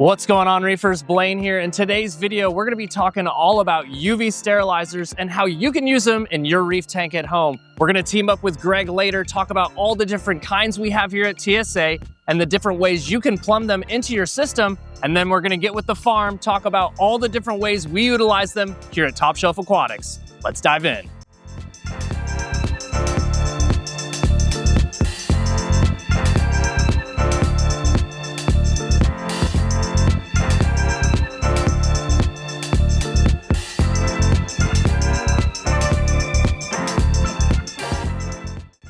What's going on, reefers? Blaine here. In today's video, we're going to be talking all about UV sterilizers and how you can use them in your reef tank at home. We're going to team up with Greg later, talk about all the different kinds we have here at TSA and the different ways you can plumb them into your system. And then we're going to get with the farm, talk about all the different ways we utilize them here at Shelf Aquatics. Let's dive in.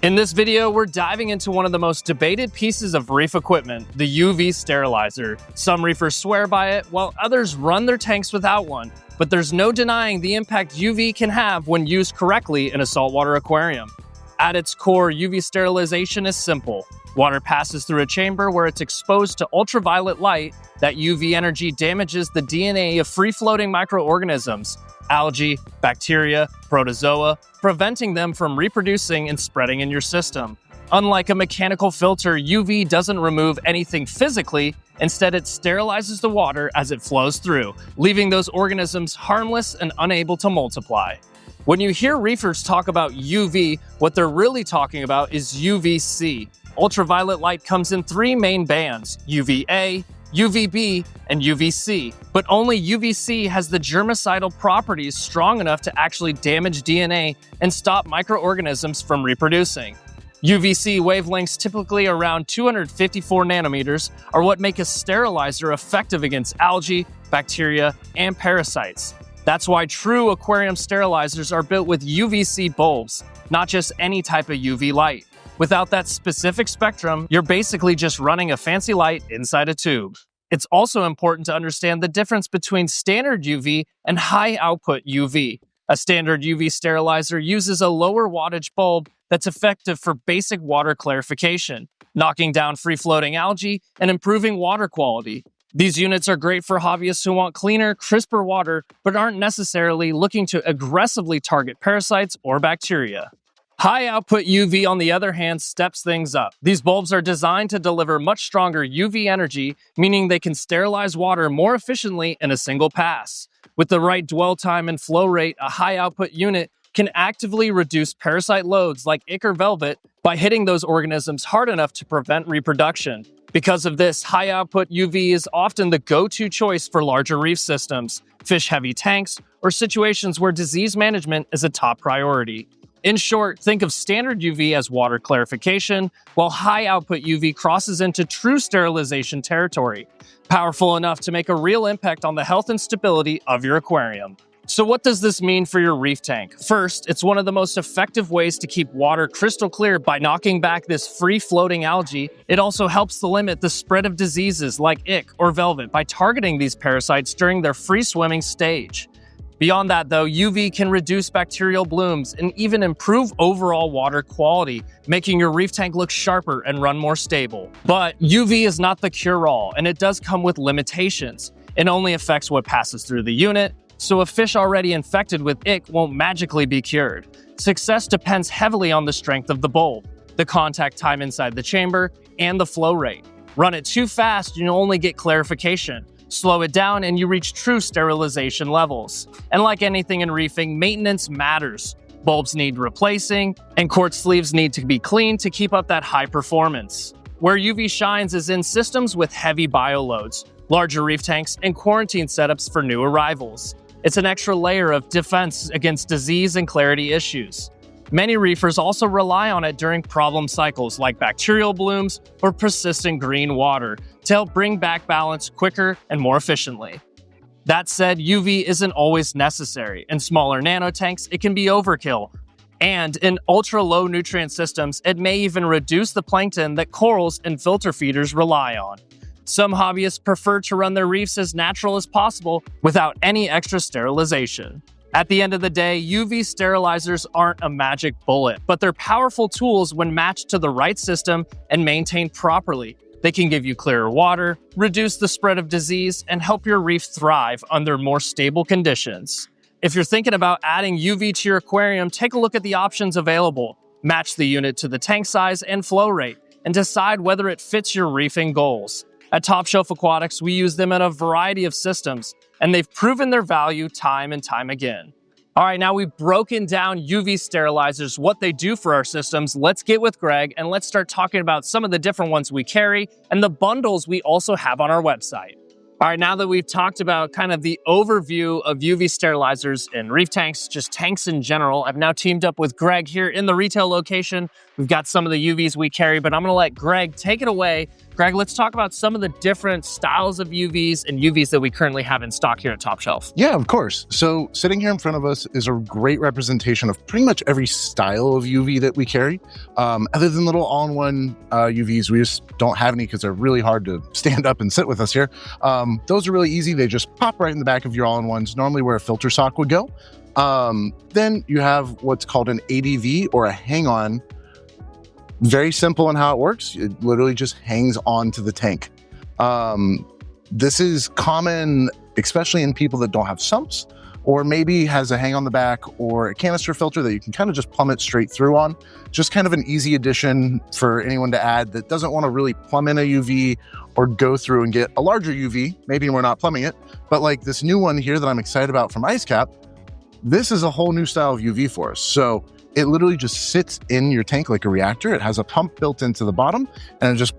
In this video, we're diving into one of the most debated pieces of reef equipment, the UV sterilizer. Some reefers swear by it, while others run their tanks without one. But there's no denying the impact UV can have when used correctly in a saltwater aquarium. At its core, UV sterilization is simple. Water passes through a chamber where it's exposed to ultraviolet light. That UV energy damages the DNA of free-floating microorganisms, algae, bacteria, protozoa, preventing them from reproducing and spreading in your system. Unlike a mechanical filter, UV doesn't remove anything physically. Instead, it sterilizes the water as it flows through, leaving those organisms harmless and unable to multiply. When you hear reefers talk about UV, what they're really talking about is UVC. Ultraviolet light comes in three main bands: UVA, UVB, and UVC, but only UVC has the germicidal properties strong enough to actually damage DNA and stop microorganisms from reproducing. UVC wavelengths, typically around 254 nanometers, are what make a sterilizer effective against algae, bacteria, and parasites. That's why true aquarium sterilizers are built with UVC bulbs, not just any type of UV light. Without that specific spectrum, you're basically just running a fancy light inside a tube. It's also important to understand the difference between standard UV and high output UV. A standard UV sterilizer uses a lower wattage bulb that's effective for basic water clarification, knocking down free-floating algae and improving water quality. These units are great for hobbyists who want cleaner, crisper water, but aren't necessarily looking to aggressively target parasites or bacteria. High output UV, on the other hand, steps things up. These bulbs are designed to deliver much stronger UV energy, meaning they can sterilize water more efficiently in a single pass. With the right dwell time and flow rate, a high output unit can actively reduce parasite loads like ick or velvet by hitting those organisms hard enough to prevent reproduction. Because of this, high output UV is often the go-to choice for larger reef systems, fish-heavy tanks, or situations where disease management is a top priority. In short, think of standard UV as water clarification, while high-output UV crosses into true sterilization territory, powerful enough to make a real impact on the health and stability of your aquarium. So what does this mean for your reef tank? First, it's one of the most effective ways to keep water crystal clear by knocking back this free-floating algae. It also helps to limit the spread of diseases like ick or velvet by targeting these parasites during their free-swimming stage. Beyond that, though, UV can reduce bacterial blooms and even improve overall water quality, making your reef tank look sharper and run more stable. But UV is not the cure-all, and it does come with limitations. It only affects what passes through the unit, so a fish already infected with ick won't magically be cured. Success depends heavily on the strength of the bulb, the contact time inside the chamber, and the flow rate. Run it too fast, you'll only get clarification. Slow it down and you reach true sterilization levels. And like anything in reefing, maintenance matters. Bulbs need replacing, and quartz sleeves need to be cleaned to keep up that high performance. Where UV shines is in systems with heavy bioloads, larger reef tanks, and quarantine setups for new arrivals. It's an extra layer of defense against disease and clarity issues. Many reefers also rely on it during problem cycles like bacterial blooms or persistent green water to help bring back balance quicker and more efficiently. That said, UV isn't always necessary. In smaller nanotanks, it can be overkill. And in ultra-low nutrient systems, it may even reduce the plankton that corals and filter feeders rely on. Some hobbyists prefer to run their reefs as natural as possible without any extra sterilization. At the end of the day, UV sterilizers aren't a magic bullet, but they're powerful tools when matched to the right system and maintained properly. They can give you clearer water, reduce the spread of disease, and help your reef thrive under more stable conditions. If you're thinking about adding UV to your aquarium, take a look at the options available. Match the unit to the tank size and flow rate, and decide whether it fits your reefing goals. At Top Shelf Aquatics, we use them in a variety of systems, and they've proven their value time and time again. All right, now we've broken down UV sterilizers, what they do for our systems. Let's get with Greg and let's start talking about some of the different ones we carry and the bundles we also have on our website. All right, now that we've talked about kind of the overview of UV sterilizers and reef tanks, just tanks in general, I've now teamed up with Greg here in the retail location. We've got some of the UVs we carry, but I'm gonna let Greg take it away. Greg, let's talk about some of the different styles of UVs and UVs that we currently have in stock here at Top Shelf. Yeah, of course. So sitting here in front of us is a great representation of pretty much every style of UV that we carry. Other than little all-in-one UVs, we just don't have any because they're really hard to stand up and sit with us here. Those are really easy. They just pop right in the back of your all-in-ones, normally where a filter sock would go. Then you have what's called an ADV or a hang-on. Very simple in how it works. It literally just hangs on to the tank. This is common, especially in people that don't have sumps, or maybe has a hang on the back or a canister filter that you can kind of just plumb it straight through on. Just kind of an easy addition for anyone to add that doesn't want to really plumb in a UV or go through and get a larger UV. Maybe we're not plumbing it, but like this new one here that I'm excited about from IceCap, this is a whole new style of UV for us. So it literally just sits in your tank like a reactor. It has a pump built into the bottom and it just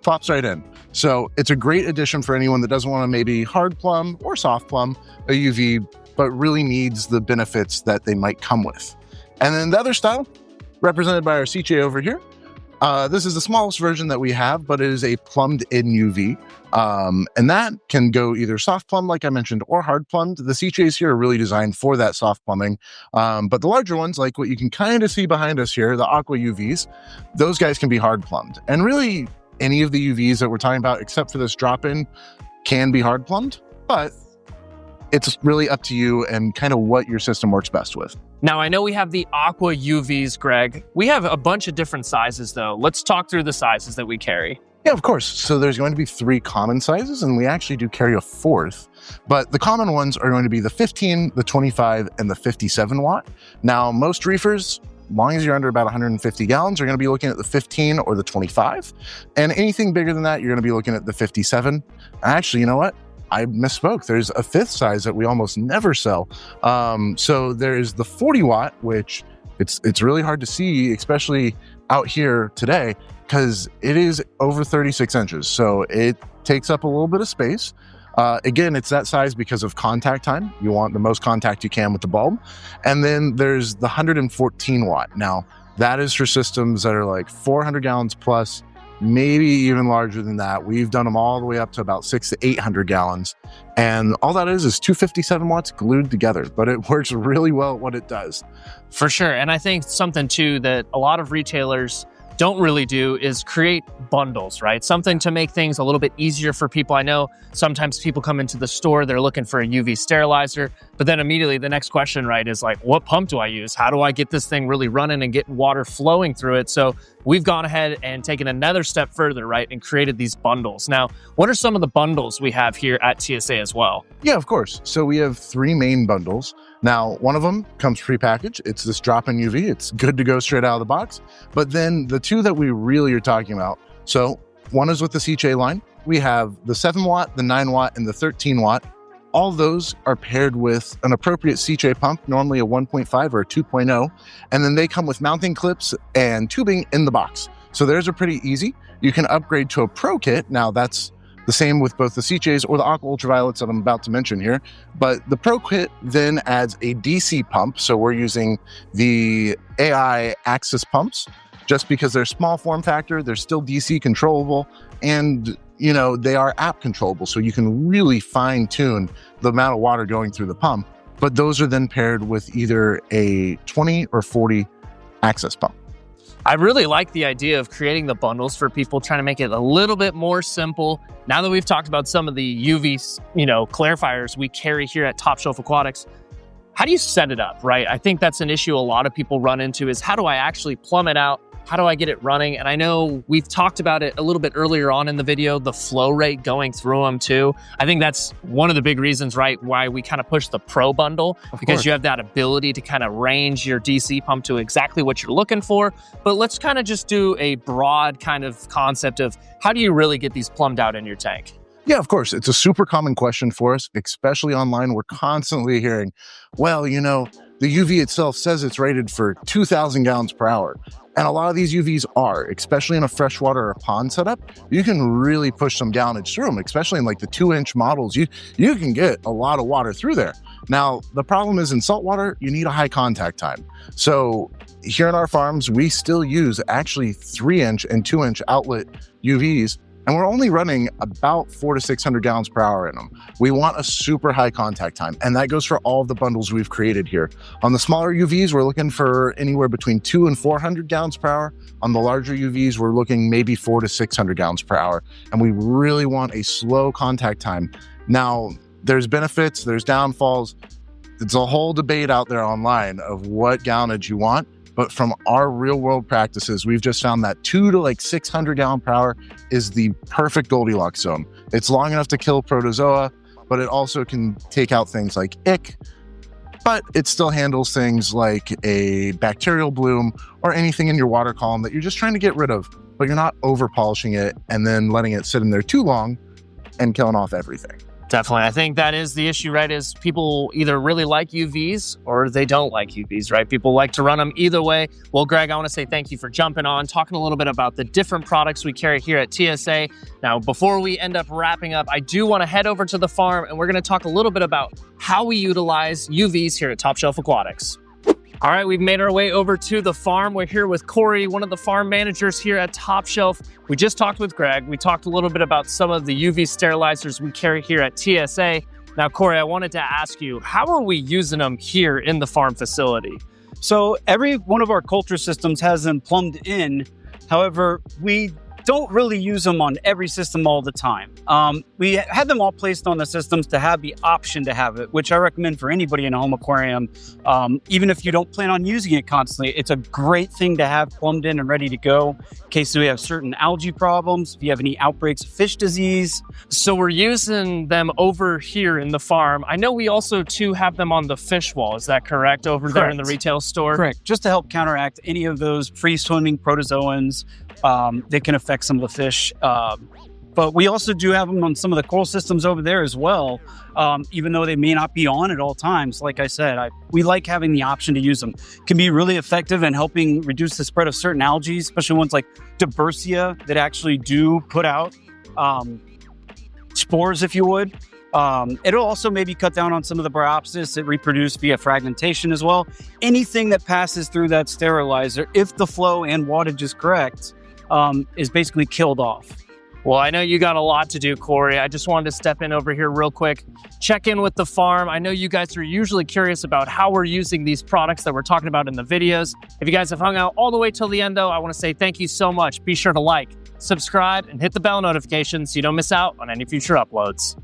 pops right in. So it's a great addition for anyone that doesn't want to maybe hard plumb or soft plumb a UV, but really needs the benefits that they might come with. And then the other style, represented by our CJ over here, this is the smallest version that we have, but it is a plumbed in UV. And that can go either soft plumb, like I mentioned, or hard plumbed. The CJs here are really designed for that soft plumbing. But the larger ones, like what you can kind of see behind us here, the aqua UVs, those guys can be hard plumbed. And really any of the UVs that we're talking about, except for this drop-in, can be hard plumbed, but it's really up to you and kind of what your system works best with. Now, I know we have the aqua UVs, Greg. We have a bunch of different sizes though. Let's talk through the sizes that we carry. Yeah, of course. So there's going to be 3 common sizes, and we actually do carry a 4th. But the common ones are going to be the 15, the 25, and the 57 watt. Now, most reefers, as long as you're under about 150 gallons, are going to be looking at the 15 or the 25. And anything bigger than that, you're going to be looking at the 57. Actually, you know what? I misspoke. There's a 5th size that we almost never sell. So there's the 40 watt, which it's really hard to see, especially out here today, because it is over 36 inches. So it takes up a little bit of space. Again, it's that size because of contact time. You want the most contact you can with the bulb. And then there's the 114 watt. Now, that is for systems that are like 400 gallons plus, maybe even larger than that. We've done them all the way up to about 600 to 800 gallons. And all that is 257 watts glued together, but it works really well at what it does. For sure. And I think something too that a lot of retailers don't really do is create bundles, right? Something to make things a little bit easier for people. I know sometimes people come into the store, they're looking for a UV sterilizer, but then immediately the next question, right, is like, what pump do I use? How do I get this thing really running and get water flowing through it? So we've gone ahead and taken another step further, right, and created these bundles. Now, what are some of the bundles we have here at TSA as well? Yeah, of course. So we have 3 main bundles. Now, one of them comes prepackaged. It's this drop-in UV. It's good to go straight out of the box. But then the 2 that we really are talking about, so one is with the CJ line. We have the 7 watt, the 9 watt, and the 13 watt. All those are paired with an appropriate CJ pump, normally a 1.5 or a 2.0. And then they come with mounting clips and tubing in the box. So theirs are pretty easy. You can upgrade to a Pro Kit. Now that's the same with both the CJs or the aqua ultraviolets that I'm about to mention here. But the Pro Kit then adds a DC pump. So we're using the AI Axis pumps just because they're small form factor, they're still DC controllable, and you know, they are app controllable. So you can really fine tune the amount of water going through the pump. But those are then paired with either a 20 or 40 Axis pump. I really like the idea of creating the bundles for people, trying to make it a little bit more simple. Now that we've talked about some of the UV, clarifiers we carry here at Top Shelf Aquatics, how do you set it up, right? I think that's an issue a lot of people run into is how do I actually plumb it out? How do I get it running? And I know we've talked about it a little bit earlier on in the video, the flow rate going through them too. I think that's one of the big reasons, right, why we kind of push the Pro bundle, because you have that ability to kind of range your DC pump to exactly what you're looking for. But let's kind of just do a broad kind of concept of how do you really get these plumbed out in your tank? Yeah, of course. It's a super common question for us, especially online. We're constantly hearing, well, you know, the UV itself says it's rated for 2,000 gallons per hour. And a lot of these UVs are, especially in a freshwater or pond setup, you can really push some gallonage through them, especially in like the 2-inch models. You can get a lot of water through there. Now, the problem is in saltwater, you need a high contact time. So here in our farms, we still use actually 3-inch and 2-inch outlet UVs, and we're only running about 400 to 600 gallons per hour in them. We want a super high contact time, and that goes for all of the bundles we've created here. On the smaller UVs, we're looking for anywhere between 200 and 400 gallons per hour. On the larger UVs, we're looking maybe 400 to 600 gallons per hour, and we really want a slow contact time. Now, there's benefits, there's downfalls. It's a whole debate out there online of what gallonage you want. But from our real world practices, we've just found that 200 to like 600 gallon per hour is the perfect Goldilocks zone. It's long enough to kill protozoa, but it also can take out things like ick, but it still handles things like a bacterial bloom or anything in your water column that you're just trying to get rid of, but you're not over polishing it and then letting it sit in there too long and killing off everything. Definitely. I think that is the issue, right? Is people either really like UVs or they don't like UVs, right? People like to run them either way. Well, Greg, I want to say thank you for jumping on, talking a little bit about the different products we carry here at TSA. Now, before we end up wrapping up, I do want to head over to the farm and we're going to talk a little bit about how we utilize UVs here at Top Shelf Aquatics. All right, we've made our way over to the farm. We're here with Corey, one of the farm managers here at Top Shelf. We just talked with Greg. We talked a little bit about some of the UV sterilizers we carry here at TSA. Now, Corey, I wanted to ask you, how are we using them here in the farm facility? So every one of our culture systems has them plumbed in. However, we don't really use them on every system all the time. We have them all placed on the systems to have the option to have it, which I recommend for anybody in a home aquarium. Even if you don't plan on using it constantly, it's a great thing to have plumbed in and ready to go in case we have certain algae problems, if you have any outbreaks of fish disease. So we're using them over here in the farm. I know we also too have them on the fish wall. Is that correct? Over there in the retail store? Correct. Just to help counteract any of those free-swimming protozoans that can affect some of the fish. But we also do have them on some of the coral systems over there as well, even though they may not be on at all times. Like I said, we like having the option to use them. It can be really effective in helping reduce the spread of certain algae, especially ones like Diversia that actually do put out spores, if you would. It'll also maybe cut down on some of the Bryopsis that reproduce via fragmentation as well. Anything that passes through that sterilizer, if the flow and wattage is correct, is basically killed off. Well, I know you got a lot to do, Corey. I just wanted to step in over here real quick, check in with the farm. I know you guys are usually curious about how we're using these products that we're talking about in the videos. If you guys have hung out all the way till the end, though, I want to say thank you so much. Be sure to like, subscribe, and hit the bell notification so you don't miss out on any future uploads.